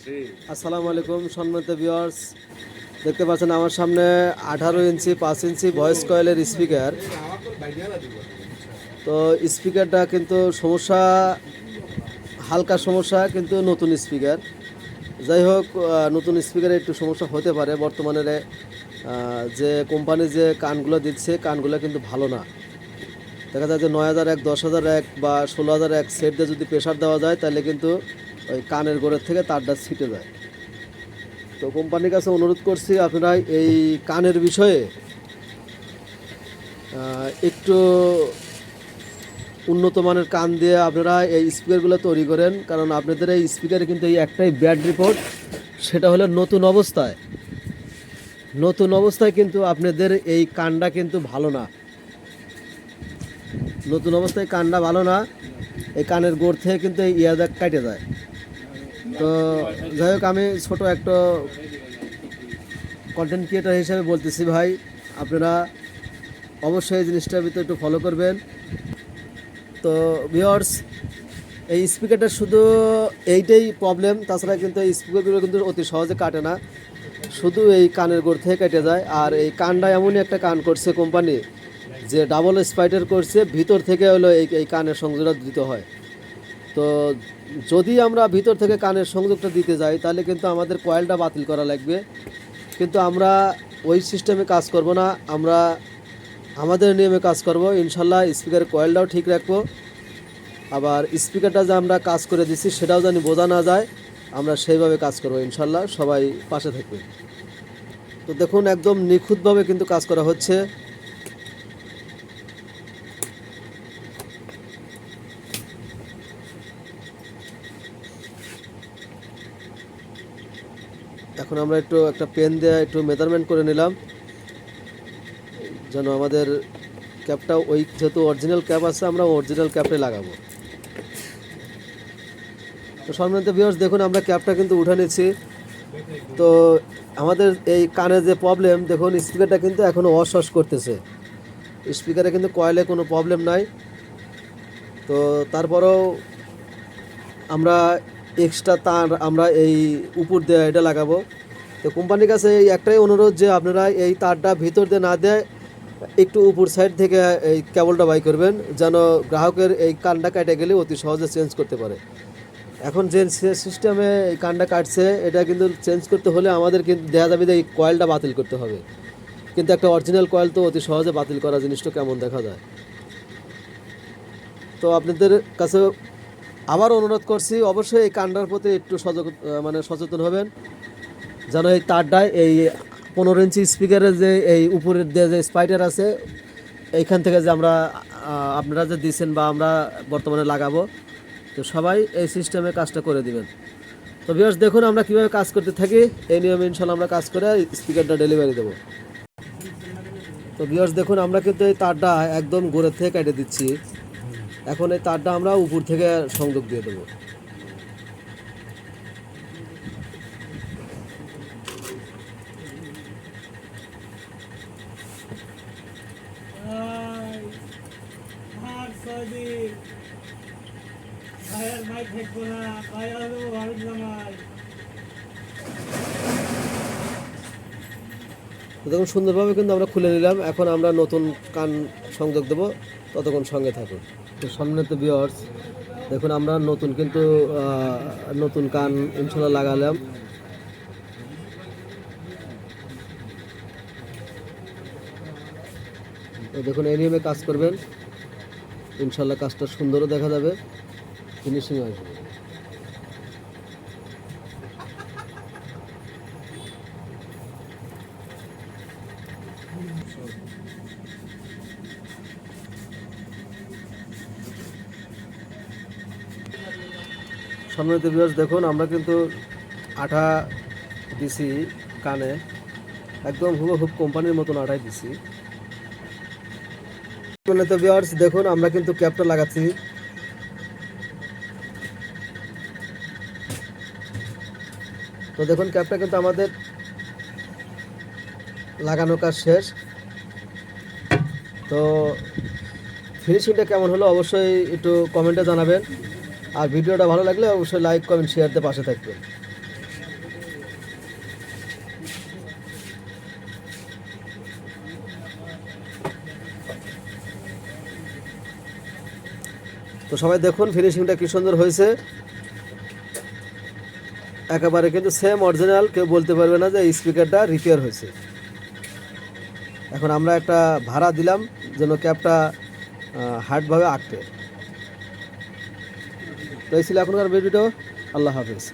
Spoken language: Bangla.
আসসালামু আলাইকুম সম্মানিত ভিউয়ার্স, দেখতে পাচ্ছেন আমার সামনে 18 ইঞ্চি 5 ইঞ্চি ভয়েস কয়েলের স্পিকার। তো স্পিকারটা কিন্তু সমস্যা, হালকা সমস্যা, কিন্তু নতুন স্পিকার। যাই হোক, নতুন স্পিকারে একটু সমস্যা হতে পারে। বর্তমানে যে কোম্পানি যে কানগুলো দিচ্ছে, কানগুলো কিন্তু ভালো না। দেখা যায় যে 9001, 10001 বা 16001 সেট দিয়ে যদি প্রেশার দেওয়া যায়, তাহলে কিন্তু ওই কানের গোড়ের থেকে তারটা ছিটে যায়। তো কোম্পানির কাছে অনুরোধ করছি, আপনারা এই কানের বিষয়ে একটু উন্নত মানের কান দিয়ে আপনারা এই স্পিকারগুলো তৈরি করেন। কারণ আপনাদের এই স্পিকারে কিন্তু এই একটাই ব্যাড রিপোর্ট, সেটা হলো নতুন অবস্থায় কিন্তু আপনাদের এই কানটা কিন্তু ভালো না। নতুন অবস্থায় কানটা ভালো না, এই কানের গোড় থেকে কিন্তু এই ইয়ারব্যাগ কেটে যায়। তো যাই হোক, আমি ছোট একটা কন্টেন্ট ক্রিয়েটার হিসেবে বলতেছি, ভাই আপনারা অবশ্যই এই জিনিসটার ভিতরে একটু ফলো করবেন। তো ভিউয়ার্স, এই স্পিকারটা শুধু এইটাই প্রবলেম, তাছাড়া কিন্তু এই স্পিকারগুলো কিন্তু অতি সহজে কাটে না, শুধু এই কানের গোড় থেকে কেটে যায়। আর এই কানটা এমনই একটা কান করছে কোম্পানি, যে ডাবল স্পাইটার করছে, ভিতর থেকে হলো এই কানের সংযোগটা দিতে হয়। তো যদি আমরা ভিতর থেকে কানের সংযোগটা দিতে যাই, তাহলে কিন্তু আমাদের কয়েলটা বাতিল করা লাগবে। কিন্তু আমরা ওই সিস্টেমে কাজ করব না, আমরা আমাদের নিয়মে কাজ করব। ইনশাল্লাহ স্পিকারের কয়েলটাও ঠিক রাখবো, আবার স্পিকারটা যে আমরা কাজ করে দিচ্ছি সেটাও যেন বোঝা না যায়, আমরা সেইভাবে কাজ করব। ইনশাল্লাহ সবাই পাশে থাকবে। তো দেখুন, একদম নিখুঁতভাবে কিন্তু কাজ করা হচ্ছে। এখন আমরা একটা পেন দিয়ে একটু মেজারমেন্ট করে নিলাম, যেন আমাদের ক্যাপটা, ওই যেহেতু অরিজিনাল ক্যাপ আছে, আমরা অরিজিনাল ক্যাপটাই লাগাবো। তো সম্মানিত ভিউয়ার্স, দেখুন আমরা ক্যাপটা কিন্তু উঠে নিচ্ছি। তো আমাদের এই কানে যে প্রবলেম, দেখুন স্পিকারটা কিন্তু এখনও অস করতেছে। স্পিকারে কিন্তু কয়েলে কোনো প্রবলেম নাই। তো তারপরেও আমরা এক্সট্রা তার আমরা এই উপর দিয়ে এটা লাগাবো। তো কোম্পানির কাছে এই একটাই অনুরোধ, যে আপনারা এই তারটা ভিতর দিয়ে না দেয় একটু উপর সাইড থেকে এই কেবলটা বাই করবেন, যেন গ্রাহকের এই কানটা কেটে গেলে অতি সহজে চেঞ্জ করতে পারে। এখন যে সিস্টেমে এই কানটা কাটছে, এটা কিন্তু চেঞ্জ করতে হলে আমাদের কিন্তু দেখা যাবে যে এই কয়েলটা বাতিল করতে হবে। কিন্তু একটা অরিজিনাল কয়েল তো অতি সহজে বাতিল করা জিনিসটা কেমন দেখা যায়। তো আপনাদের কাছে আবার অনুরোধ করছি, অবশ্যই এই কানটার প্রতি একটু সচেতন হবেন, যেন এই তারটায় এই 15 ইঞ্চি স্পিকারের যে এই উপরের দিয়ে যে স্পাইটার আছে, এইখান থেকে যে আমরা আপনারা যে দিচ্ছেন বা আমরা বর্তমানে লাগাবো, তো সবাই এই সিস্টেমে কাজটা করে দিবেন। তো ভিউয়ার্স, দেখুন আমরা কীভাবে কাজ করতে থাকি, এই নিয়মে ইনশাল্লাহ আমরা কাজ করে স্পিকারটা ডেলিভারি দেবো। তো ভিউয়ার্স, দেখুন আমরা কিন্তু এই তারটা একদম গোড়ের থেকে কেটে দিচ্ছি। এখন এই তারটা আমরা উপর থেকে সংযোগ দিয়ে দেবো। দেখুন সুন্দরভাবে কিন্তু আমরা খুলে নিলাম। এখন আমরা নতুন কান সংযোগ দেবো, ততক্ষণ সঙ্গে থাকুন। তো সম্মানিত ভিউয়ার্স, দেখুন আমরা নতুন কান ইনশাল্লাহ লাগালাম। তো দেখুন এই নিয়মে কাজ করবেন, ইনশাল্লাহ কাজটা সুন্দরও দেখা যাবে, ফিনিশিং আসবে। সম্মানিত ভিউয়ার্স, দেখুন আমরা কিন্তু আঠা দিছি কানে, একদম হুবহুব কোম্পানির মতন আঠাই দিছি। সম্মানিত ভিউয়ার্স, দেখুন আমরা কিন্তু ক্যাপটা লাগাচ্ছি। তো দেখুন ক্যাপটা কিন্তু আমাদের লাগানো কাজ শেষ। তো ফিনিশিংটা কেমন হলো অবশ্যই একটু কমেন্টে জানাবেন, আর ভিডিওটা ভালো লাগলে অবশ্যই লাইক, কমেন্ট, শেয়ার দিয়ে পাশে থাকবেন। তো সবাই দেখুন ফিনিশিংটা কী সুন্দর হয়েছে, একেবারে কিন্তু সেম অরিজিনাল, কেউ বলতে পারবে না যে এই স্পিকারটা রিপেয়ার হয়েছে। এখন আমরা একটা ভাড়া দিলাম যেন ক্যাবটা হার্ডভাবে আটকে। তো এই ছিল এখনকার ভিডিও। আল্লাহ হাফিজ।